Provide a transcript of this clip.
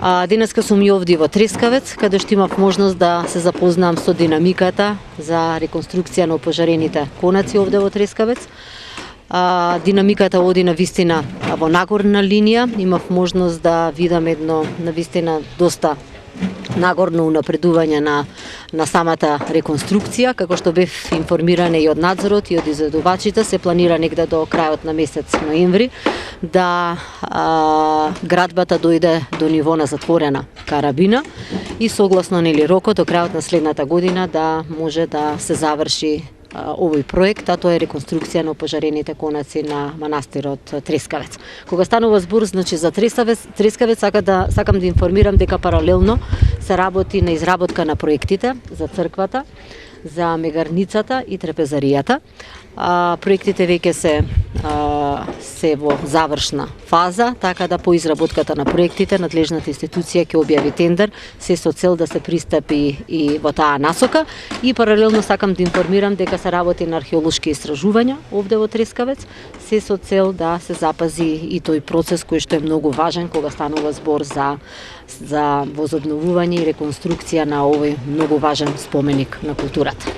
Денеска сум и овде во Трескавец, каде што имав можност да се запознам со динамиката за реконструкција на опожарените конаци овде во Трескавец. Динамиката оди на вистина во нагорна линија. Имав можност да видам едно на вистина доста нагорно унапредување на самата реконструкција, како што бев информирана и од надзорот и од изведувачите, се планира негде до крајот на месец ноември да градбата дојде до ниво на затворена карабина и согласно рокот до крајот на следната година да може да се заврши овој проект, а тоа е реконструкција на опожарените конаци на манастирот Трескавец. Кога станува збор значи за Трескавец, сакам да информирам дека паралелно се работи на изработка на проектите за црквата, за мегарницата и трапезаријата. Проектите веќе се во завршна фаза, така да по изработката на проектите надлежната институција ќе објави тендер, се со цел да се пристапи и во таа насока. И паралелно сакам да информирам дека се работи на археолошки истражувања овде во Трескавец, се со цел да се запази и тој процес кој што е многу важен кога станува збор за возобновување и реконструкција на овој многу важен споменик на културата.